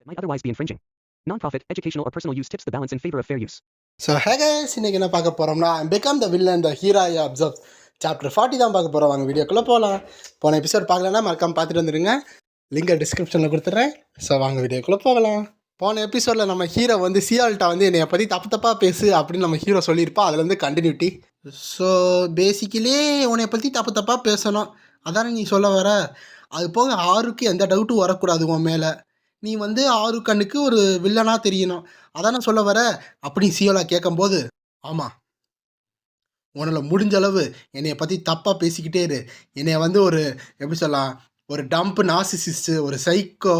might otherwise be infringing. Non-profit, educational or personal use tips the balance in favor of fair use. So ஹேகஸ் இன்னைக்கு என்ன பார்க்க போகிறோம்னா become the villain the hero I observe chapter 40 தான் பார்க்க போகிறோம். வாங்க வீடியோக்குள்ளே போகலாம். போன எபிசோட் பார்க்கலன்னா மறக்காம பார்த்துட்டு வந்துடுங்க, லிங்கை டிஸ்கிரிப்ஷனில் கொடுத்துட்றேன். ஸோ வாங்க வீடியோக்குள்ளே போகலாம். போன எபிசோடில் நம்ம ஹீரோ வந்து சியால்ட்டா வந்து என்னை பற்றி தப்பாக பேசு அப்படின்னு நம்ம ஹீரோ சொல்லியிருப்பா. அதுலேருந்து கண்டினியூட்டி. ஸோ பேசிக்கலி உன்னை பற்றி தப்பாக பேசணும் அதானே நீ சொல்ல வர. அது போக ஆருக்கு எந்த டவுட்டும் வரக்கூடாது உன் மேலே. நீ வந்து ஆறு கண்ணுக்கு ஒரு வில்லனாக தெரியணும் அதானே சொல்ல வர அப்படின்னு சியோலா கேட்கும்போது, ஆமாம், உன்னால் முடிஞ்ச அளவு என்னைய பற்றி தப்பாக பேசிக்கிட்டே இரு. என்னைய வந்து ஒரு எப்படி சொல்லலாம், ஒரு டம்ப் நாசிசிஸ்ட்டு, ஒரு சைக்கோ,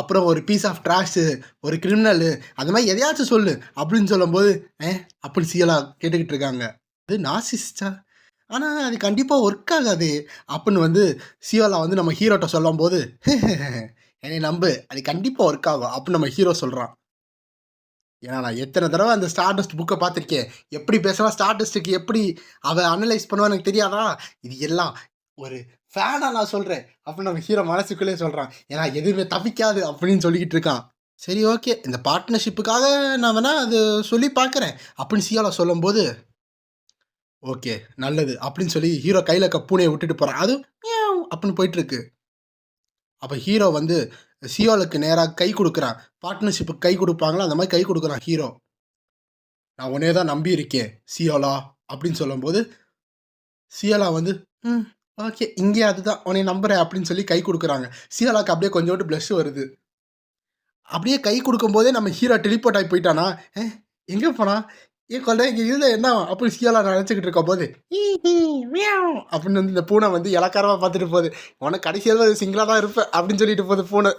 அப்புறம் ஒரு பீஸ் ஆஃப் ட்ராஷு, ஒரு கிரிமினலு, அந்த மாதிரி எதையாச்சும் சொல்லு அப்படின்னு சொல்லும்போது அப்படி சியோலா கேட்டுக்கிட்டு இருக்காங்க. அது நாசிஸ்டா, ஆனால் அது கண்டிப்பாக ஒர்க் ஆகாது அப்படின்னு வந்து சியோலா வந்து நம்ம ஹீரோட்ட சொல்லும் போது, என்னை நம்பு, அது கண்டிப்பாக ஒர்க் ஆகும் அப்படின்னு நம்ம ஹீரோ சொல்கிறான். ஏன்னா நான் எத்தனை தடவை அந்த ஸ்டார்டஸ்ட் புக்கை பார்த்துருக்கேன். எப்படி பேசலாம், ஸ்டார்டஸ்ட்டுக்கு எப்படி அவள் அனலைஸ் பண்ணுவான்னு எனக்கு தெரியாதா. இது எல்லாம் ஒரு ஃபேனாக நான் சொல்கிறேன் அப்படின்னு நம்ம ஹீரோ மனசுக்குள்ளே சொல்கிறான். ஏன்னா எதுவுமே தப்பிக்காது அப்படின்னு சொல்லிக்கிட்டு இருக்கான். சரி, ஓகே, இந்த பார்ட்னர்ஷிப்புக்காக நான் வேணால் அது சொல்லி பார்க்குறேன் அப்படின்னு சியோலா சொல்லும்போது, ஓகே நல்லது அப்படின்னு சொல்லி ஹீரோ கையில் பூனையை விட்டுட்டு போகிறான். அது அப்படின்னு போயிட்டுருக்கு. அப்போ ஹீரோ வந்து சியோலுக்கு நேராக கை கொடுக்குறான். பார்ட்னர்ஷிப்புக்கு கை கொடுப்பாங்களா அந்த மாதிரி கை கொடுக்குறான் ஹீரோ. நான் உன்னே தான் நம்பி இருக்கேன் சியோலா அப்படின்னு சொல்லும்போது, சியோலா வந்து ஓகே இங்கே அதுதான் உன்னை நம்புறேன் அப்படின்னு சொல்லி கை கொடுக்குறாங்க. சியோலாக்கு அப்படியே கொஞ்சோண்டு ப்ளஷ் வருது. அப்படியே கை கொடுக்கும்போதே நம்ம ஹீரோ டெலிபோர்ட் ஆகி போயிட்டானா, எங்கே போனா ஏன் கொள்ள இங்கே இல்லை என்ன அப்படி சியோலா நினச்சிக்கிட்டு இருக்கும் போது அப்படின்னு வந்து இந்த பூனை வந்து இலக்காரமாக பார்த்துட்டு போகுது. உனக்கு கடைசியாக சிங்கிளாக தான் இருப்பேன் அப்படின்னு சொல்லிட்டு போகுது பூனை.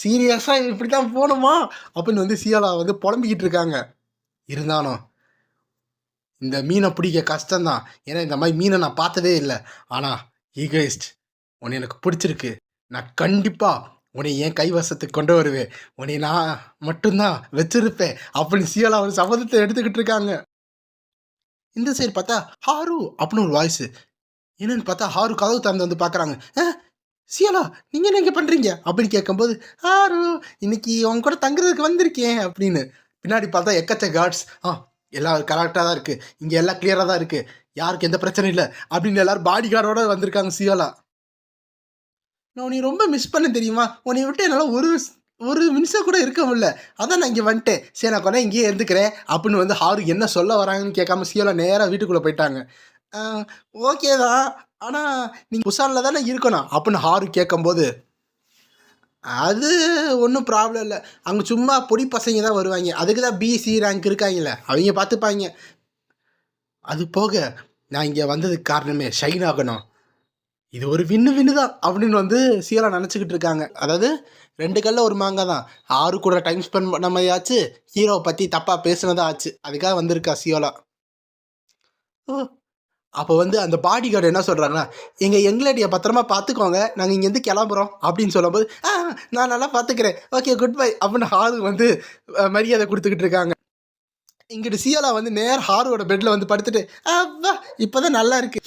சீரியஸாக இப்படி தான் போகணுமா அப்படின்னு வந்து சியோலா வந்து புலம்பிக்கிட்டு இருக்காங்க. இருந்தாலும் இந்த மீனை பிடிக்க கஷ்டம்தான், ஏன்னா இந்த மாதிரி மீனை நான் பார்த்ததே இல்லை. ஆனால் ஈகோயிஸ்ட், உன்னை எனக்கு பிடிச்சிருக்கு, நான் கண்டிப்பாக உன்னை என் கைவசத்துக்கு கொண்டு வருவேன், உன்னை நான் மட்டும்தான் வச்சிருப்பேன் அப்படின்னு சியோலா ஒரு சபதத்தை எடுத்துக்கிட்டு இருக்காங்க. இந்த சைடு பார்த்தா ஹாரு அப்படின்னு ஒரு வாய்ஸு. என்னன்னு பார்த்தா ஹாரு கதவு திறந்து வந்து பார்க்குறாங்க. சியோலா நீங்கள் என்ன இங்கே பண்ணுறீங்க அப்படின்னு கேட்கும்போது, ஹாரு இன்னைக்கு உங்க கூட தங்குறதுக்கு வந்திருக்கேன் அப்படின்னு. பின்னாடி பார்த்தா எக்கச்ச கார்ட்ஸ். எல்லாம் கரெக்டாக தான் இருக்குது, இங்கே எல்லாம் கிளியராக தான் இருக்குது, யாருக்கு எந்த பிரச்சனையும் இல்லை அப்படின்னு எல்லாரும் பாடி கார்டோட வந்திருக்காங்க சியோலா. நான் உன்னை ரொம்ப மிஸ் பண்ண தெரியுமா, உன்னை விட்டு என்னால் ஒரு நிமிஷம் கூட இருக்க முடியல, அதான் நான் இங்கே வந்துட்டேன், சரி நான் கொண்டா இங்கேயே இருந்துக்கிறேன் அப்படின்னு வந்து ஹாரு என்ன சொல்ல வராங்கன்னு கேட்காம சியோலா நேராக வீட்டுக்குள்ளே போயிட்டாங்க. ஓகே தான், ஆனால் நீங்கள் புசானில் தானே இருக்கணும் அப்படின்னு ஹாரு கேட்கும்போது, அது ஒன்றும் ப்ராப்ளம் இல்லை, அங்கே சும்மா பொடி பசங்க தான் வருவாங்க, அதுக்கு தான் பிசி ரேங்க் இருக்காங்கல்ல, அவங்க பார்த்துப்பாங்க. அது போக நான் இங்கே வந்ததுக்கு காரணமே ஷைன் ஆகணும், இது ஒரு வின்னு தான் அப்படின்னு வந்து சியோலா நினச்சிக்கிட்டு இருக்காங்க. அதாவது 2 கல்ல ஒரு மாங்காய் தான். ஆறு கூட டைம் ஸ்பெண்ட் பண்ண மாதிரி ஆச்சு, ஹீரோவை பற்றி தப்பாக பேசுனதா ஆச்சு, அதுக்காக வந்திருக்கா சியோலா. அப்போ வந்து அந்த பாடி கார்டு என்ன சொல்கிறாங்கன்னா, எங்கள் யங்லேடியை பத்திரமா பார்த்துக்கோங்க, நாங்கள் இங்கேருந்து கிளம்புறோம் அப்படின்னு சொல்லும்போது, நான் நல்லா பார்த்துக்கிறேன், ஓகே குட் பை அப்படின்னு ஹாரு வந்து மரியாதை கொடுத்துக்கிட்டு இருக்காங்க. இங்கிட்டு சியோலா வந்து நேர் ஹாரோட பெட்டில் வந்து படுத்துட்டு, இப்போ தான் நல்லா இருக்கு,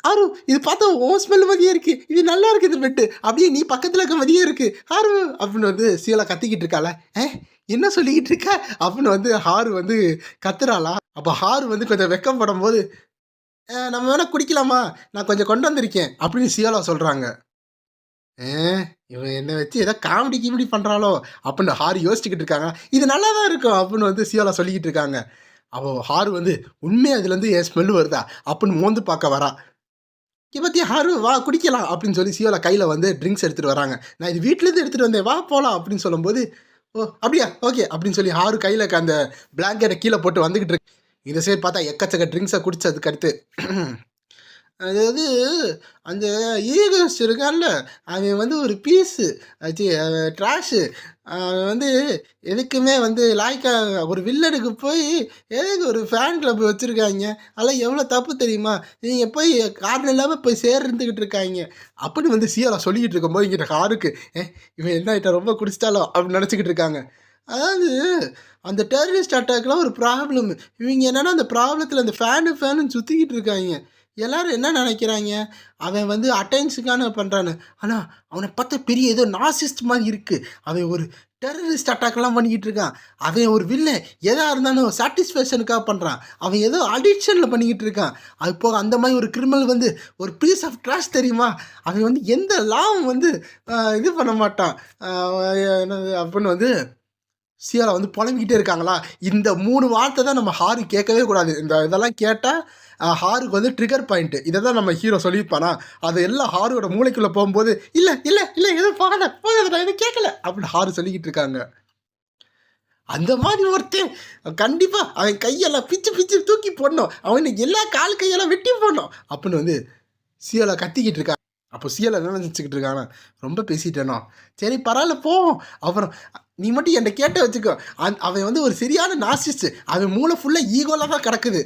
ஆரு இது பார்த்தா ஓ ஸ்மெல் மாதிரியே இருக்கு, இது நல்லா இருக்குது இந்த பெட்டு, அப்படியே நீ பக்கத்தில் இருக்க மாதிரியே இருக்கு ஆரு அப்படின்னு வந்து சியோலா கத்திக்கிட்டு இருக்காள. என்ன சொல்லிக்கிட்டு இருக்க அப்படின்னு வந்து ஹாரு வந்து கத்துறாளா. அப்போ ஹாரு வந்து கொஞ்சம் வெக்கப்படும் போது, நம்ம வேணா குடிக்கலாமா, நான் கொஞ்சம் கொண்டு வந்திருக்கேன் அப்படின்னு சியோலா சொல்கிறாங்க. இவன் என்னை வச்சு ஏதோ காமெடி பண்ணுறாளோ அப்படின்னு ஹாரு யோசிச்சுக்கிட்டு இருக்காங்க. இது நல்லா தான் இருக்கும் அப்படின்னு வந்து சியோலா சொல்லிக்கிட்டு இருக்காங்க. அப்போ ஹாரு வந்து உண்மையாக அதுலேருந்து என் ஸ்மெல்லு வருதா அப்படின்னு மோந்து பார்க்க வரா. பற்றி ஹாரு வா குடிக்கலாம் அப்படின்னு சொல்லி சியோலா கையில் வந்து ட்ரிங்க்ஸ் எடுத்துகிட்டு வராங்க. நான் இது வீட்டிலேருந்து எடுத்துகிட்டு வந்தேன், வா போகலாம் அப்படின்னு சொல்லும்போது, அப்படியா ஓகே அப்படின்னு சொல்லி ஹாரு கையில் அந்த பிளாங்கெட்டை கீழே போட்டு வந்துக்கிட்டு இருக்கு. இந்த சைடு பார்த்தா எக்கச்சக்க ட்ரிங்க்ஸை குடிச்சதுக்கு அடுத்து, அதாவது அந்த ஈகோஸ்ட் இருக்கான்ல, அவன் வந்து ஒரு பீஸு ட்ராஷு, அவன் வந்து எதுக்குமே வந்து லாய்க்காக ஒரு வில்லனுக்கு போய் எதுக்கு ஒரு ஃபேன் கிளப் வச்சுருக்காங்க, அதெல்லாம் எவ்வளோ தப்பு தெரியுமா, நீங்கள் போய் காரணம் இல்லாமல் போய் சேர்ந்துக்கிட்டு இருக்காங்க அப்படின்னு வந்து சியோலா சொல்லிக்கிட்டு இருக்கும்போது இங்கிட்ட ஹாருக்கு இவன் என்ன ஆகிட்ட ரொம்ப குடிச்சிட்டாலோ அப்படின்னு நினச்சிக்கிட்டு இருக்காங்க. அதாவது அந்த டெரரிஸ்ட் அட்டாக்லாம் ஒரு ப்ராப்ளம், இவங்க என்னென்னா அந்த ப்ராப்ளத்தில் அந்த ஃபேனுன்னு சுற்றிக்கிட்டு இருக்காங்க. எல்லாரும் என்ன நினைக்கிறாங்க, அவன் வந்து அட்டென்ஷனுக்கான பண்ணுறான்னு. ஆனால் அவனை பார்த்தா பெரிய ஏதோ நாசிஸ்ட் மாதிரி இருக்குது. அவன் ஒரு டெரரிஸ்ட் அட்டாக்லாம் பண்ணிக்கிட்டு இருக்கான். அவன் ஒரு வில்லன், எதாக இருந்தாலும் சாட்டிஸ்ஃபேக்ஷனுக்காக பண்ணுறான். அவன் ஏதோ அடிக்ஷனில் பண்ணிக்கிட்டு இருக்கான். அது போக அந்த மாதிரி ஒரு கிரிமினல் வந்து ஒரு பீஸ் ஆஃப் ட்ராஷ் தெரியுமா? அவன் வந்து எந்த லாவும் வந்து இது பண்ண மாட்டான். என்னது அப்படின்னு வந்து சியால வந்து புலம்பிக்கிட்டே இருக்காங்களா. இந்த 3 வார்த்தை தான் நம்ம ஹாரு கேட்கவே கூடாது. இதெல்லாம் கேட்டால் ஹாருக்கு வந்து ட்ரிகர் பாயிண்ட்டு. இதை தான் நம்ம ஹீரோ சொல்லியிருப்பானா. அது எல்லாம் ஹாரோட மூளைக்குள்ளே போகும்போது இல்லை இல்லை இல்லை எதுவும் போகாத எதுவும் கேட்கல அப்படின்னு ஹாரு சொல்லிக்கிட்டு இருக்காங்க. அந்த மாதிரி ஒருத்தன் கண்டிப்பாக அவன் கையெல்லாம் பிச்சு பிச்சு தூக்கி போடணும், அவனுக்கு எல்லா கால் கையெல்லாம் வெட்டி போடணும் அப்படின்னு வந்து சியால கத்திக்கிட்டு இருக்காங்க. அப்போ சியால என்ன நினச்சிக்கிட்டு இருக்காங்க, ரொம்ப பேசிட்டேனோ, சரி பரவாயில்ல போவோம், அப்புறம் நீ மட்டும் என்கிட்ட கேட்ட வச்சுக்கோ. அவன் வந்து ஒரு சரியான நாசிஸ்ட், அவன் மூளை ஃபுல்லாக ஈகோலாக தான் கிடக்குது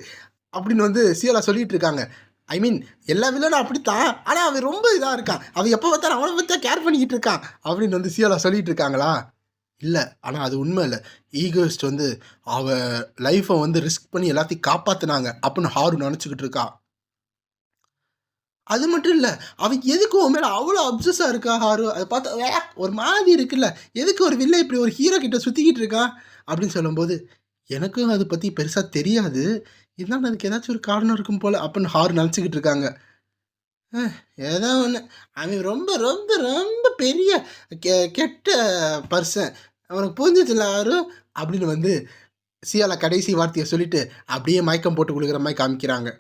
அப்படின்னு வந்து சியாலா சொல்லிட்டு இருக்காங்க. ஐ மீன் எல்லா வில்லனும் அப்படித்தான், ஆனால் அவன் ரொம்ப இதாக இருக்கான், அவன் எப்போ பார்த்தாலும் அவனை பற்றி கேர் பண்ணிக்கிட்டு இருக்கான் அப்படின்னு வந்து சியாலா சொல்லிட்டு இருக்காங்களா. இல்லை, ஆனால் அது உண்மை இல்லை. ஈகோயிஸ்ட் வந்து அவன் லைஃப்பை வந்து ரிஸ்க் பண்ணி எல்லாத்தையும் காப்பாற்றினாங்க அப்படின்னு ஹாரு நினச்சிக்கிட்டு இருக்கான். அது மட்டும் இல்லை, அவன் எதுக்கு உன் மேலே அவ்வளோ அப்சஸாக இருக்கா ஹாரு. அதை பார்த்தா ஒரு மாதிரி இருக்குல்ல, எதுக்கு ஒரு வில்லை இப்படி ஒரு ஹீரோ கிட்ட சுற்றிக்கிட்டு இருக்கான் அப்படின்னு சொல்லும்போது, எனக்கும் அதை பற்றி பெருசாக தெரியாது, இருந்தாலும் அதுக்கு ஏதாச்சும் ஒரு காரணம் இருக்கும் போல் அப்படின்னு ஹாரு நினச்சிக்கிட்டு இருக்காங்க. ஏதோ ஒன்று, அவன் ரொம்ப ரொம்ப ரொம்ப பெரிய கெட்ட பர்சன், அவனுக்கு புரிஞ்சிச்சுல ஹாரு அப்படின்னு வந்து சியாலா கடைசி வார்த்தையை சொல்லிட்டு அப்படியே மயக்கம் போட்டு கொடுக்குற மாதிரி காமிக்கிறாங்க.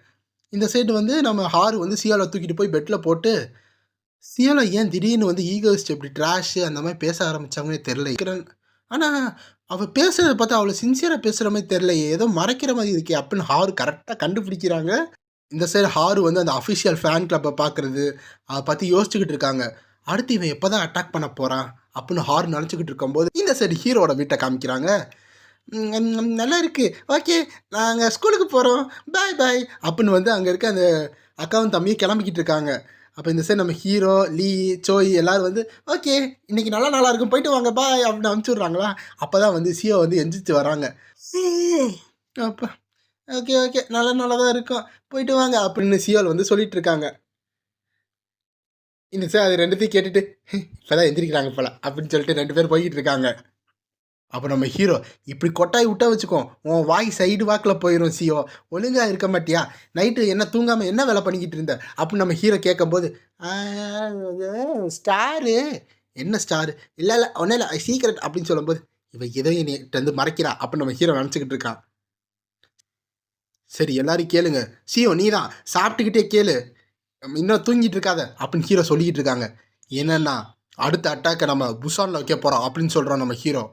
இந்த சைடு வந்து நம்ம ஹாரு வந்து சியாலை தூக்கிட்டு போய் பெட்டில் போட்டு, சியாலை ஏன் திடீர்னு வந்து ஈகோயிஸ்ட் இப்படி ட்ராஷு அந்த மாதிரி பேச ஆரம்பித்தாங்கன்னே தெரில. ஆனால் அவள் பேசுகிறத பார்த்தா அவ்வளோ சின்சியராக பேசுகிற மாதிரி தெரிலையே, ஏதோ மறைக்கிற மாதிரி இருக்கே அப்படின்னு ஹாரு கரெக்டாக கண்டுபிடிக்கிறாங்க. இந்த சைடு ஹாரு வந்து அந்த அஃபிஷியல் ஃபேன் கிளப்பை பார்க்குறது அதை பற்றி யோசிச்சுக்கிட்டு இருக்காங்க. அடுத்து இவன் எப்போ தான் அட்டாக் பண்ண போகிறான் அப்படின்னு ஹாரு நினச்சிக்கிட்டு இருக்கும்போது இந்த சைடு ஹீரோட வீட்டை காமிக்கிறாங்க. நல்லா இருக்குது, ஓகே நாங்கள் ஸ்கூலுக்கு போகிறோம், பாய் பாய் அப்படின்னு வந்து அங்கே இருக்க அந்த அக்காவும் தம்பியும் கிளம்பிக்கிட்டு இருக்காங்க. அப்போ இந்த சைடு நம்ம ஹீரோ, லீ, சோய் எல்லோரும் வந்து ஓகே இன்றைக்கி நல்லா இருக்கும், போயிட்டு வாங்க பாய் அப்படின்னு அனுப்பிச்சி விட்றாங்களா. அப்போ தான் வந்து சியோ வந்து எந்திரிச்சு வராங்க. அப்போ ஓகே ஓகே நல்லா தான் இருக்கும், போயிட்டு வாங்க அப்படின்னு சியோல் வந்து சொல்லிட்டு இருக்காங்க. இந்த சார் அது ரெண்டுத்தையும் கேட்டுட்டு இப்போ தான் எந்திரிக்கிறாங்க போல அப்படின்னு சொல்லிட்டு 2 பேர் போய்கிட்டு இருக்காங்க. அப்போ நம்ம ஹீரோ இப்படி கொட்டாய் விட்டா வச்சுக்கோ, உன் வாய் சைடு வாக்கில் போயிடும் சியோ, ஒழுங்காக இருக்க மாட்டியா, நைட்டு என்ன தூங்காமல் என்ன வேலை பண்ணிக்கிட்டு இருந்த அப்படின்னு நம்ம ஹீரோ கேட்கும்போது, ஸ்டாரு, என்ன ஸ்டாரு, இல்லை ஒன்றும் இல்லை சீக்கிரட் அப்படின்னு சொல்லும்போது இவன் எதோ என்னிட்ட வந்து மறைக்கிறா அப்படின்னு நம்ம ஹீரோ நினச்சிக்கிட்டு இருக்கான். சரி எல்லாரும் கேளுங்க, சியோ நீ தான் சாப்பிட்டுக்கிட்டே கேளு, இன்னும் தூங்கிட்டு இருக்காத அப்படின்னு ஹீரோ சொல்லிக்கிட்டு இருக்காங்க. என்னன்னா அடுத்த அட்டாக்கை நம்ம புசானில் வைக்க போகிறோம் அப்படின்னு சொல்கிறோம் நம்ம ஹீரோ.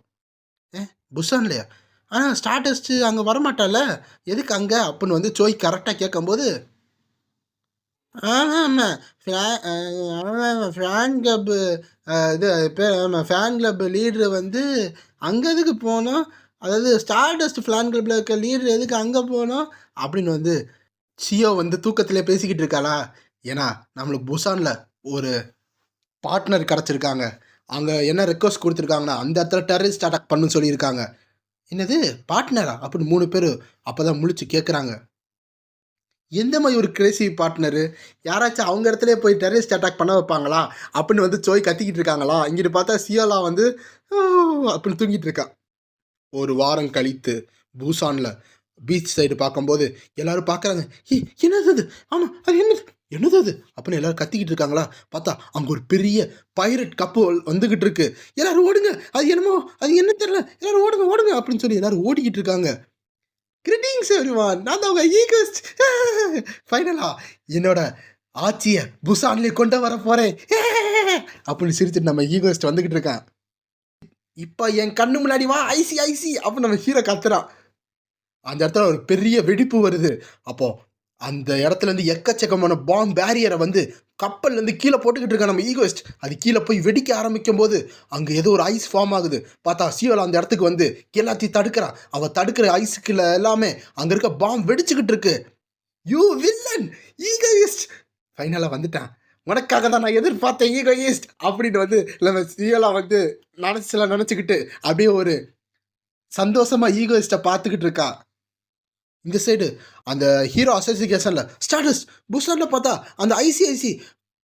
புசான்லையா? ஆனால் ஸ்டார்டஸ்ட்டு அங்கே வரமாட்டால, எதுக்கு அங்கே அப்படின்னு வந்து சோய் கரெக்டாக கேட்கும்போது, ஆமாம் ஃபேன் கிளப்பு இது ஃபேன் கிளப் லீட்ரு வந்து அங்கே எதுக்கு போனோம், அதாவது ஸ்டார்டஸ்ட் ஃபேன் கிளப்பில் இருக்க லீட்ரு எதுக்கு அங்கே போனோம் அப்படின்னு வந்து சியோ வந்து தூக்கத்திலே பேசிக்கிட்டு இருக்காளா. ஏன்னா நம்மளுக்கு புசானில் ஒரு பார்ட்னர் கிடச்சிருக்காங்க, அங்கே என்ன ரெக்வஸ்ட் கொடுத்துருக்காங்கன்னா அந்த இடத்துல டெரரிஸ்ட் அட்டாக் பண்ணுன்னு சொல்லியிருக்காங்க. என்னது பார்ட்னரா அப்படின்னு 3 பேர் அப்போ தான் முழிச்சு கேட்குறாங்க. எந்த மாதிரி ஒரு கிரேசி பார்ட்னரு, யாராச்சும் அவங்க இடத்துல போய் டெரரிஸ்ட் அட்டாக் பண்ண வைப்பாங்களா அப்படின்னு வந்து சோய் கத்திக்கிட்டு இருக்காங்களா. இங்கிட்டு பார்த்தா சியோலா வந்து அப்படின்னு தூங்கிட்டு இருக்கா. ஒரு வாரம் கழித்து பூசானில் பீச் சைடு பார்க்கும்போது எல்லோரும் பார்க்குறாங்க, என்னது அது, ஆமாம் அது என்னது அது அப்படின்னு எல்லாரும் கத்திக்கிட்டு இருக்காங்களா. பார்த்தா அங்கே ஒரு பெரிய பைரட் கப்பு வந்துக்கிட்டு இருக்கு, எல்லாரும் ஓடுங்க, அது என்னமோ அது என்ன தெரியல, எல்லாரும் ஓடுங்க அப்படின்னு சொல்லி எல்லாரும் ஓடிக்கிட்டு இருக்காங்க. கிரீட்டிங்ஸ் எவ்ரிவான், நான் தான் உங்க ஈகோயிஸ்ட், ஃபைனலா என்னோட ஆட்சியை புசான்லேயே கொண்டு வர போகிறேன் அப்படின்னு சிரிச்சுட்டு நம்ம ஈகோயிஸ்ட் வந்துக்கிட்டு இருக்கான். இப்போ என் கண்ணு முன்னாடி வா ஐசி அப்படின்னு நம்ம ஹீரோ கத்துறான். அந்த இடத்துல ஒரு பெரிய வெடிப்பு வருது. அப்போது அந்த இடத்துலேருந்து எக்கச்சக்கமான பாம் பேரியரை வந்து கப்பல்லேருந்து கீழே போட்டுக்கிட்டு இருக்க நம்ம ஈகோயிஸ்ட் அது கீழே போய் வெடிக்க ஆரம்பிக்கும் போது அங்கே ஏதோ ஒரு ஐஸ் ஃபார்ம் ஆகுது. பார்த்தா சியோலா அந்த இடத்துக்கு வந்து எல்லாத்தையும் தடுக்கிறான். அவள் தடுக்கிற ஐஸுக்குள்ள எல்லாமே அங்கே இருக்க பாம் வெடிச்சுக்கிட்டு இருக்கு. யூ வில்லன் ஈகோயிஸ்ட், ஃபைனலாக வந்துட்டான், உனக்காக தான் நான் எதிர்பார்த்தேன் ஈகோயிஸ்ட் அப்படின்னு வந்து நம்ம சியோலா வந்து நினச்சிக்கிட்டு அப்படியே ஒரு சந்தோஷமாக ஈகோயிஸ்ட்டை பார்த்துக்கிட்டு இருக்கா. இந்த சைடு அந்த ஹீரோ அசோசியேஷனில் ஸ்டார்டஸ்ட் புஸ்டரில் பார்த்தா அந்த ஐசிஐசி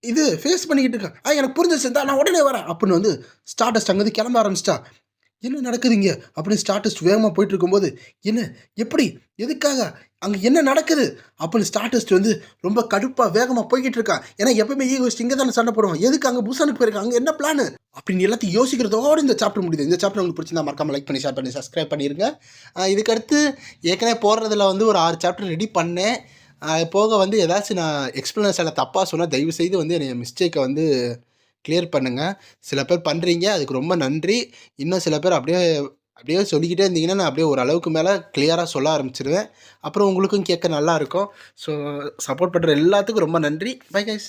இது ஃபேஸ் பண்ணிக்கிட்டு இருக்கேன். எனக்கு புரிஞ்சிச்சு, நான் உடனே வரேன் அப்படின்னு வந்து ஸ்டார்டஸ்ட் அங்கேருந்து கிளம்ப ஆரம்பிச்சிட்டா. என்ன நடக்குதுங்க அப்படின்னு ஸ்டார்டஸ்ட் வேகமாக போயிட்டு இருக்கும்போது, என்ன எப்படி எதுக்காக அங்கே என்ன நடக்குது அப்படின்னு ஸ்டார்டஸ்ட் வந்து ரொம்ப கடுப்பாக வேகமாக போய்கிட்டு இருக்கான். ஏன்னா எப்பவுமே ஈகோஸ்ட் இங்கே தானே சண்டை போடுவான், எதுக்கு அங்கே புசானுக்கு போயிருக்காங்க, அங்கே என்ன பிளான் அப்படின்னு எல்லாத்தையும் யோசிக்கிறதோடு இந்த சாப்டர் முடியுது. இந்த சாப்டர் உங்களுக்கு பிடிச்சிருந்தா மறக்காம லைக் பண்ணி ஷேர் பண்ணி சப்ஸ்கிரைப் பண்ணிடுங்க. இதுக்கடுத்து ஏற்கனவே போடுறதுல வந்து ஒரு 6 சாப்டர் ரெடி பண்ணேன். போக வந்து ஏதாச்சும் நான் எக்ஸ்ப்ளனேஷனில் தப்பாக சொன்னால் தயவுசெய்து வந்து என்னை மிஸ்டேக்கை வந்து கிளியர் பண்ணுங்கள். சில பேர் பண்ணுறீங்க, அதுக்கு ரொம்ப நன்றி. இன்னும் சில பேர் அப்படியே அப்படியே சொல்லிக்கிட்டே இருந்தீங்கன்னா நான் அப்படியே ஓரளவுக்கு மேலே கிளியராக சொல்ல ஆரம்பிச்சிடுவேன். அப்புறம் உங்களுக்கும் கேட்க நல்லாயிருக்கும். ஸோ சப்போர்ட் பண்ணுற எல்லாத்துக்கும் ரொம்ப நன்றி. Bye guys.